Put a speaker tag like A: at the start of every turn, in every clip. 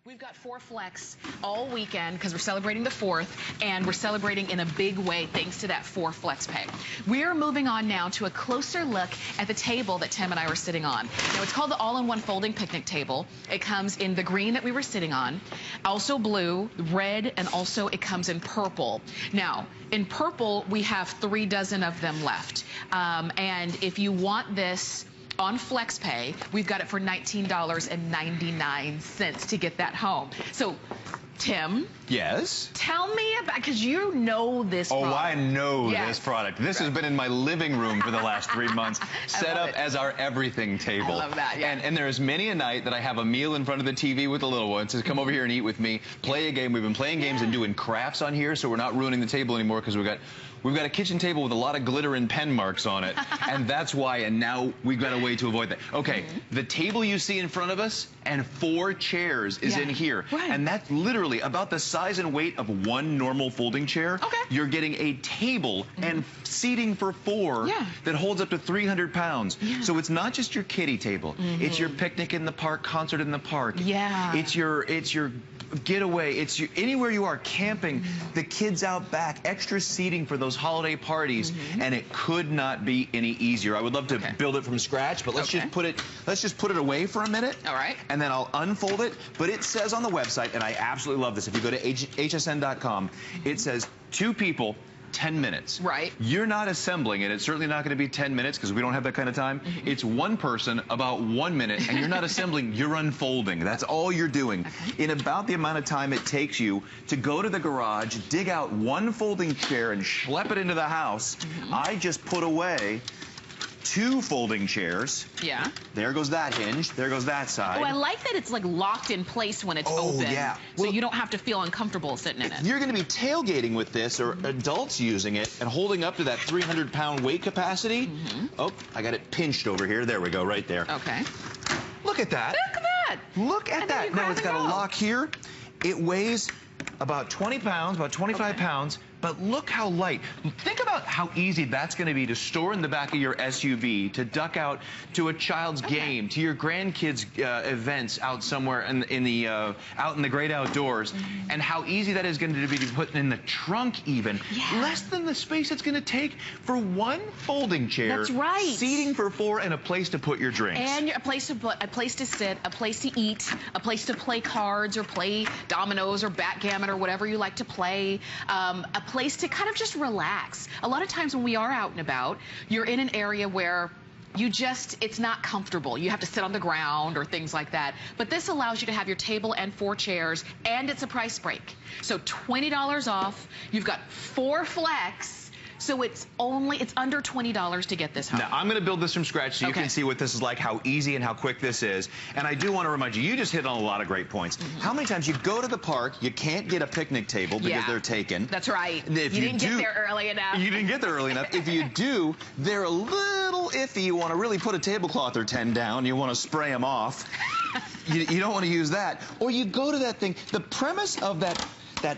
A: We've got 4 Flex all weekend because we're celebrating the 4th, and we're celebrating in a big way thanks to that 4 Flex Pay. We're moving on now to a closer look at the table that Tim and I were sitting on. Now, it's called the All-in-One Folding Picnic Table. It comes in the green that we were sitting on, also blue, red, and also it comes in purple. Now, in purple, we have 3 dozen of them left. And if you want this on FlexPay, we've got it for $19.99 to get that home. So, Tim.
B: Yes?
A: Tell me about, because you know this product.
B: Oh, I know this product. This has been in my living room for the last 3 months, set up as our everything table.
A: I love that, yeah.
B: And there's many a night that I have a meal in front of the TV with the little ones to come over here and eat with me, play a game. We've been playing games and doing crafts on here, so we're not ruining the table anymore because we've got a kitchen table with a lot of glitter and pen marks on it, and that's why, and now we've got a way to avoid that. Okay, the table you see in front of us and 4 chairs is in here.
A: Right.
B: And that's literally about the size and weight of one normal folding chair.
A: Okay.
B: You're getting a table and seating for 4 that holds up to 300 pounds. So it's not just your kiddie table. It's your picnic in the park, concert in the park.
A: Yeah.
B: It's your getaway. It's your, anywhere you are, camping, the kids out back, extra seating for those holiday parties, and it could not be any easier. I would love to build it from scratch, but let's just put it away for a minute.
A: All right.
B: And then I'll unfold it. But it says on the website, and I absolutely love this, if you go to hsn.com, it says 2 people, 10 minutes.
A: Right.
B: You're not assembling it. It's certainly not going to be 10 minutes because we don't have that kind of time. It's 1 person, about 1 minute, and you're not assembling, you're unfolding. That's all you're doing. In about the amount of time it takes you to go to the garage, dig out 1 folding chair and schlep it into the house, I just put away 2 folding chairs.
A: Yeah.
B: There goes that hinge. There goes that side.
A: Oh, I like that it's like locked in place when it's open.
B: Yeah.
A: So
B: Well,
A: you don't have to feel uncomfortable sitting in it.
B: You're going to be tailgating with this, or adults using it, and holding up to that 300-pound weight capacity. Oh, I got it pinched over here. There we go, right there.
A: Okay.
B: Look at that.
A: Look at that.
B: Look at that. Now, it's got a lock here. It weighs about 20 pounds, about 25 pounds, but look how light. Think about how easy that's going to be to store in the back of your SUV, to duck out to a child's game, to your grandkids' events out somewhere out in the great outdoors, and how easy that is going to be to put in the trunk even. Less than the space it's going to take for 1 folding chair.
A: That's right.
B: Seating for 4 and a place to put your drinks.
A: And a place to sit, a place to eat, a place to play cards or play dominoes or backgammon or whatever you like to play, a place to kind of just relax. A lot of times when we are out and about, you're in an area where it's not comfortable. You have to sit on the ground or things like that. But this allows you to have your table and 4 chairs, and it's a price break. So $20 off. You've got 4 Flex. So it's under $20 to get this home.
B: Now, I'm going to build this from scratch so you can see what this is like, how easy and how quick this is. And I do want to remind you, you just hit on a lot of great points. How many times you go to the park, you can't get a picnic table because they're taken.
A: That's right.
B: If
A: you didn't get there early enough.
B: You didn't get there early enough. If you do, they're a little iffy. You want to really put a tablecloth or 10 down. You want to spray them off. You don't want to use that. Or you go to that thing. The premise of that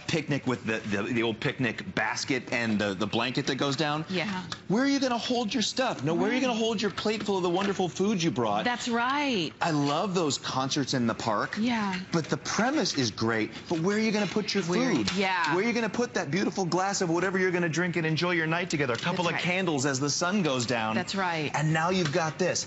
B: picnic with the old picnic basket and the blanket that goes down. Yeah. Where are you going to hold your stuff? No, where are you going to hold your plate full of the wonderful food you brought?
A: That's right.
B: I love those concerts in the park. Yeah. But the premise is great. But where are you going to put your food?
A: Yeah.
B: Where are you going to put that beautiful glass of whatever you're going to drink and enjoy your night together? A couple of candles as the sun goes down.
A: That's right.
B: And now you've got this.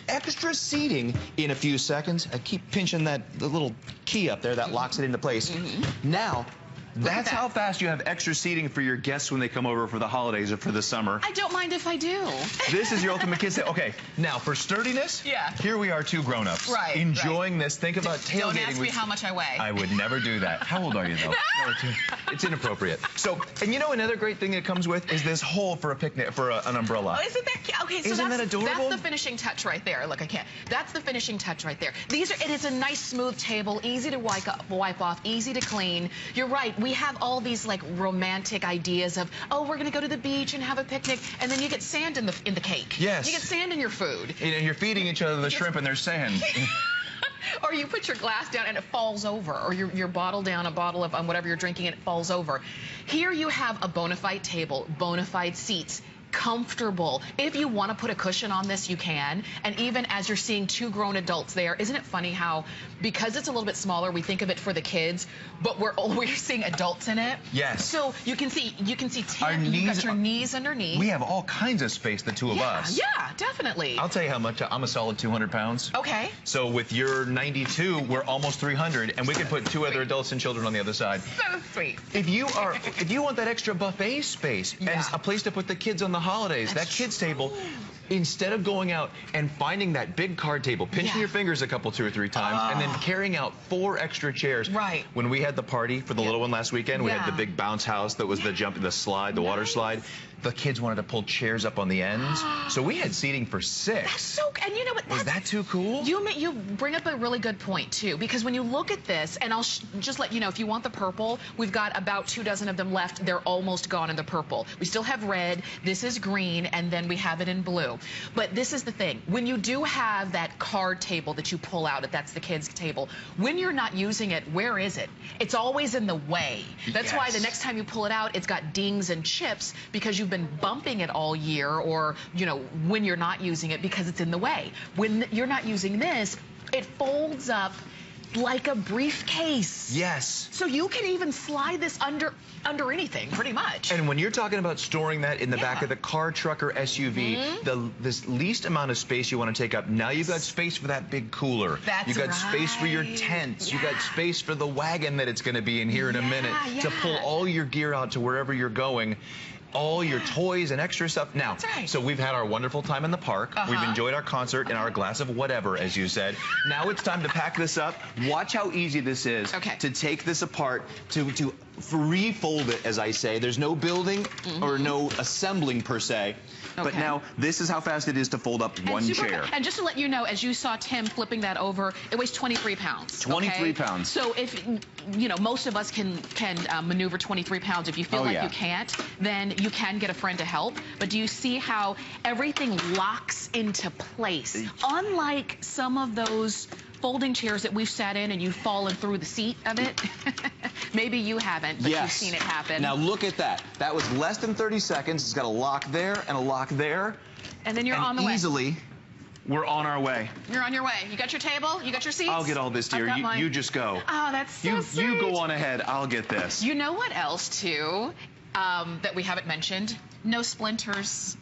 B: Extra seating in a few seconds. I keep pinching the little key up there that locks it into place. Now, that's how fast you have extra seating for your guests when they come over for the holidays or for the summer.
A: I don't mind if I do.
B: This is your ultimate kids. Okay, now for sturdiness, here we are, 2 grown-ups.
A: Right.
B: Enjoying this. Think about tailgating.
A: Don't ask me how much I weigh.
B: I would never do that. How old are you, though? No, it's inappropriate. So, and you know another great thing that comes with is this hole for a picnic, for an umbrella.
A: Oh, isn't that cute? Okay, so
B: isn't that adorable?
A: That's the finishing touch right there. Look, I can't. That's the finishing touch right there. It is a nice, smooth table, easy to wipe off, easy to clean. You're right. We have all these like romantic ideas of, oh, we're going to go to the beach and have a picnic, and then you get sand in the cake.
B: Yes.
A: You get sand in your food.
B: And you're feeding each other the shrimp and there's sand.
A: Or you put your glass down and it falls over, or your bottle down, a bottle of whatever you're drinking, and it falls over. Here you have a bona fide table, bona fide seats, comfortable. If you want to put a cushion on this, you can. And even as you're seeing two grown adults there, isn't it funny how, because it's a little bit smaller, we think of it for the kids, but we're seeing adults in it.
B: Yes.
A: So you can see
B: Our
A: Tim, you've
B: knees
A: got your knees underneath.
B: We have all kinds of space, the two of us.
A: Yeah, definitely.
B: I'll tell you how much. I'm a solid 200 pounds.
A: Okay.
B: So with your 92, we're almost 300, and we can put two other adults and children on the other side.
A: So sweet.
B: If you want that extra buffet space and a place to put the kids on the holidays, that kids table, instead of going out and finding that big card table, pinching your fingers a couple, 2 or 3 times, and then carrying out 4 extra chairs.
A: Right.
B: When we had the party for the little one last weekend, we had the big bounce house that was the slide, the water slide. The kids wanted to pull chairs up on the ends, so we had seating for 6.
A: That's so, and you know what?
B: Was that too cool?
A: You bring up a really good point too, because when you look at this, and I'll just let you know, if you want the purple, we've got about 2 dozen of them left. They're almost gone in the purple. We still have red. This is green, and then we have it in blue. But this is the thing: when you do have that card table that you pull out, if that's the kids' table, when you're not using it, where is it? It's always in the way. That's why the next time you pull it out, it's got dings and chips because you've been bumping it all year, or when you're not using it, because it's in the way. When you're not using this, it folds up like a briefcase.
B: Yes.
A: So you can even slide this under anything, pretty much.
B: And when you're talking about storing that in the back of the car, truck, or SUV, this least amount of space you want to take up, now you've got space for that big cooler. You've got space for your tents. You've got space for the wagon that it's going to be in here in a minute to pull all your gear out to wherever you're going. All your toys and extra stuff. Now, so we've had our wonderful time in the park. We've enjoyed our concert and our glass of whatever, as you said. Now it's time to pack this up. Watch how easy this is to take this apart, to refold it, as I say. There's no building or no assembling per se. But now, this is how fast it is to fold up one chair.
A: And just to let you know, as you saw Tim flipping that over, it weighs 23 pounds.
B: 23 pounds.
A: So if, most of us can maneuver 23 pounds. If you feel like you can't, then you can get a friend to help. But do you see how everything locks into place? Unlike some of those folding chairs that we've sat in and you've fallen through the seat of it. Maybe you haven't, but you've seen it happen.
B: Now look at that. That was less than 30 seconds. It's got a lock there and a lock there.
A: And then you're on the way.
B: Easily, we're on our way.
A: You're on your way. You got your table? You got your seats?
B: I'll get all this, dear. You just go.
A: Oh, that's so sweet.
B: You go on ahead. I'll get this.
A: You know what else, too, that we haven't mentioned? No splinters.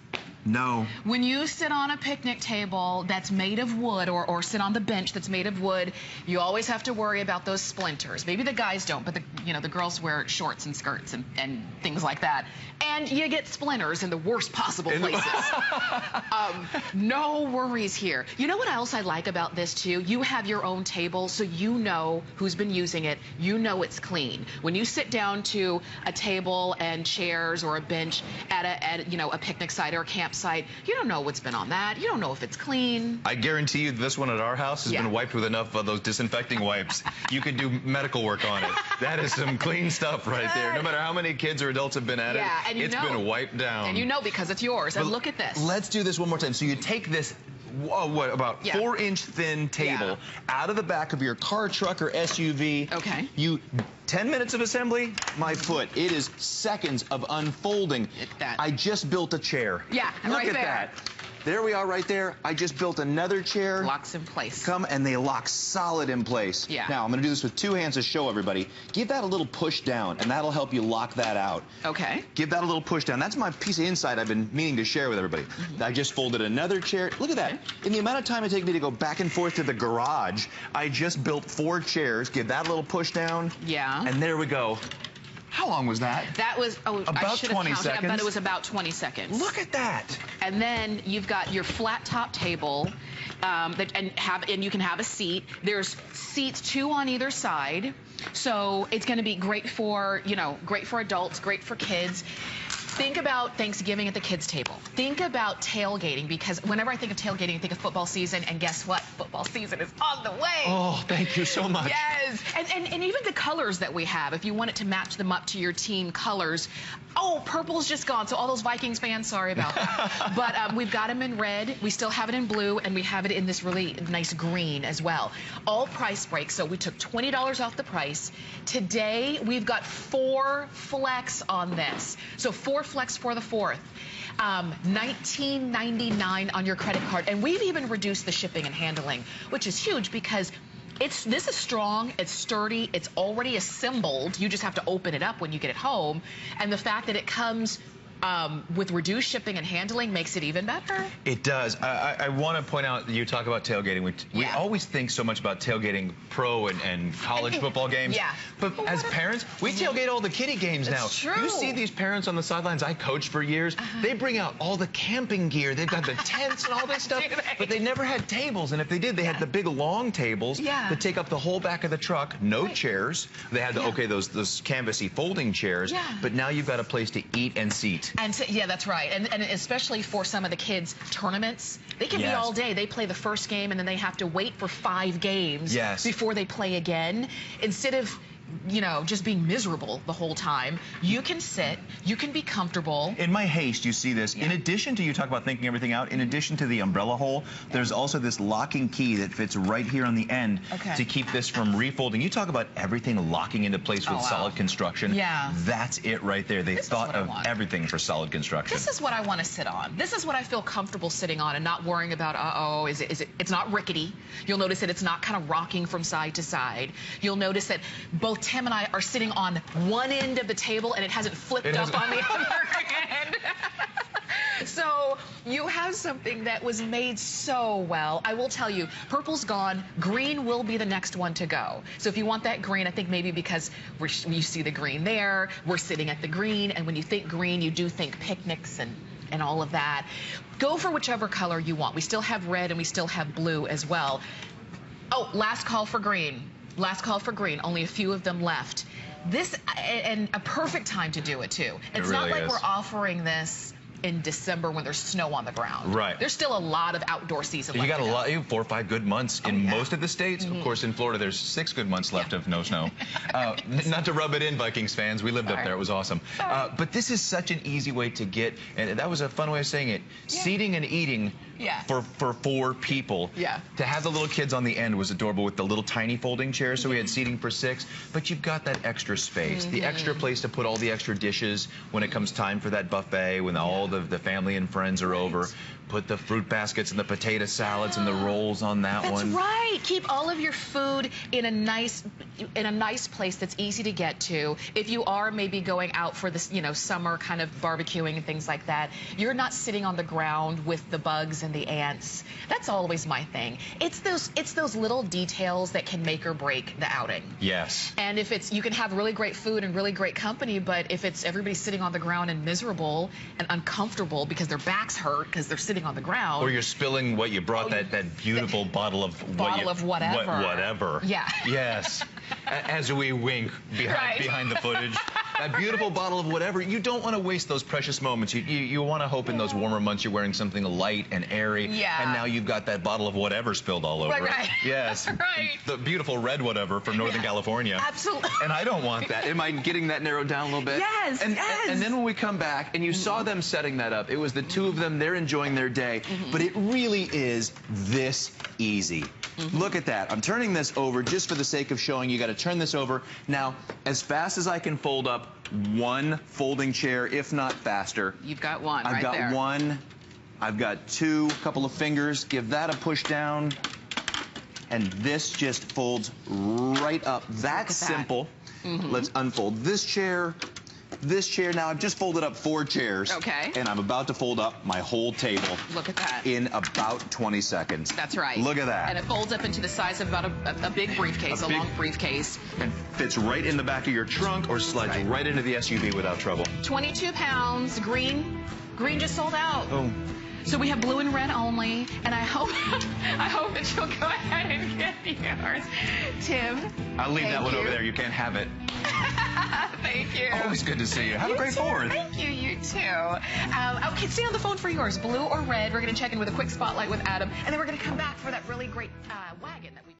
B: No.
A: When you sit on a picnic table that's made of wood, or sit on the bench that's made of wood, you always have to worry about those splinters. Maybe the guys don't, but the girls wear shorts and skirts and things like that. And you get splinters in the worst possible places. No worries here. You know what else I like about this too? You have your own table, so you know who's been using it. You know it's clean. When you sit down to a table and chairs or a bench at a picnic site or a campsite, you don't know what's been on that. You don't know if it's clean.
B: I guarantee you this one at our house has been wiped with enough of those disinfecting wipes. You could do medical work on it. That is some clean stuff right there. No matter how many kids or adults have been at it, it's been wiped down.
A: And you know because it's yours. And look at this.
B: Let's do this one more time. So you take this, about 4-inch thin table out of the back of your car, truck, or SUV.
A: Okay.
B: 10 minutes of assembly, my foot. It is seconds of unfolding. I just built a chair.
A: Yeah,
B: Look at that. There we are right there. I just built another chair.
A: Locks in place.
B: And they lock solid in place.
A: Yeah.
B: Now, I'm going to do this with 2 hands to show everybody. Give that a little push down, and that'll help you lock that out.
A: Okay.
B: Give that a little push down. That's my piece of insight I've been meaning to share with everybody. I just folded another chair. Look at that. In the amount of time it takes me to go back and forth to the garage, I just built 4 chairs. Give that a little push down.
A: Yeah.
B: And there we go. How long was that?
A: That was
B: about 20 seconds.
A: But it was about 20 seconds.
B: Look at that.
A: And then you've got your flat top table, and you can have a seat. There's seats 2 on either side, so it's going to be great for great for adults, great for kids. Think about Thanksgiving at the kids' table. Think about tailgating, because whenever I think of tailgating, I think of football season, and guess what? Football season is on the way.
B: Oh, thank you so much.
A: Yes, and even the colors that we have, if you want it to match them up to your team colors. Oh, purple's just gone, so all those Vikings fans, sorry about that. But we've got them in red, we still have it in blue, and we have it in this really nice green as well. All price breaks, so we took $20 off the price. Today, we've got 4 flex on this. So 4 or flex for the 4th. $19.99 on your credit card. And we've even reduced the shipping and handling, which is huge because this is strong, it's sturdy, it's already assembled. You just have to open it up when you get it home. And the fact that it comes with reduced shipping and handling makes it even better.
B: It does. I want to point out, you talk about tailgating. We always think so much about tailgating pro and college football games.
A: Yeah.
B: But as parents, we tailgate all the kiddie games now.
A: It's true.
B: You see these parents on the sidelines. I coached for years. They bring out all the camping gear. They've got the tents and all this stuff. But they never had tables. And if they did, they had the big long tables that take up the whole back of the truck. No chairs. They had those canvasy folding chairs. But now you've got a place to eat and seat.
A: And yeah, that's right. And especially for some of the kids' tournaments, they can be all day. They play the first game and then they have to wait for 5 games before they play again. Instead of, you know, just being miserable the whole time, you can sit, you can be comfortable.
C: In my haste, you see this. In addition to, you talk about thinking everything out, in addition to the umbrella hole, there's also this locking key that fits right here on the end to keep this from refolding. You talk about everything locking into place with solid construction.
A: Yeah.
C: That's it right there. They thought of everything for solid construction.
A: This is what I want to sit on. This is what I feel comfortable sitting on and not worrying about, uh-oh, it's not rickety. You'll notice that it's not kind of rocking from side to side. You'll notice that both Tim and I are sitting on one end of the table and it hasn't flipped up on the other end. So you have something that was made so well. I will tell you, purple's gone. Green will be the next one to go. So if you want that green, I think maybe because you see the green there, we're sitting at the green, and when you think green, you do think picnics and all of that. Go for whichever color you want. We still have red and we still have blue as well. Oh, last call for green. Last call for green. Only a few of them left. This, and a perfect time to do it, too. It's not like we're offering this in December when there's snow on the ground.
B: Right.
A: There's still a lot of outdoor season left.
B: You got a lot, 4 or 5 good months in most of the states. Of course, in Florida, there's 6 good months left of no snow. Not to rub it in, Vikings fans. We lived up there. It was awesome. But this is such an easy way to get, and that was a fun way of saying it, seating and eating for 4 people. To have the little kids on the end was adorable with the little tiny folding chairs, so we had seating for 6. But you've got that extra space, the extra place to put all the extra dishes when it comes time for that buffet, when all the family and friends are over. Put the fruit baskets and the potato salads and the rolls on that one.
A: That's right. Keep all of your food in a nice place that's easy to get to. If you are maybe going out for this, you know, summer kind of barbecuing and things like that, you're not sitting on the ground with the bugs and the ants. That's always my thing. It's those little details that can make or break the outing.
B: Yes.
A: And if it's, you can have really great food and really great company, but if it's everybody sitting on the ground and miserable and uncomfortable because their backs hurt because they're sitting on the ground.
B: Or you're spilling what you brought, that beautiful bottle of whatever.
A: Yeah.
B: Yes. As we wink behind the footage. That beautiful bottle of whatever. You don't want to waste those precious moments. You want to hope in those warmer months you're wearing something light and airy. And now you've got that bottle of whatever spilled all over it. Yes. The beautiful red whatever from Northern California.
A: Absolutely.
B: And I don't want that. Am I getting that narrowed down a little bit?
A: Yes.
B: And then when we come back, and you saw them setting that up, it was the 2 of them, they're enjoying their day. But it really is this easy. Look at that. I'm turning this over just for the sake of showing. You got to turn this over. Now, as fast as I can fold up 1 folding chair, if not faster.
A: You've got one
B: I've got 1. I've got 2, couple of fingers. Give that a push down. And this just folds right up. That's simple. Let's unfold this chair. This chair. Now I've just folded up 4 chairs. And I'm about to fold up my whole table.
A: Look at that.
B: In about 20 seconds.
A: That's right.
B: Look at that.
A: And it folds up into the size of about a big briefcase, a long briefcase.
B: And fits right in the back of your trunk or slides right into the SUV without trouble.
A: 22 pounds. Green just sold out. So we have blue and red only, and I hope that you'll go ahead and get yours. Tim,
B: I'll leave that one over there. You can't have it.
A: Thank you.
B: Always good to see you. Have a great 4th.
A: Thank you. You too. Okay, stay on the phone for yours. Blue or red. We're going to check in with a quick spotlight with Adam, and then we're going to come back for that really great wagon that we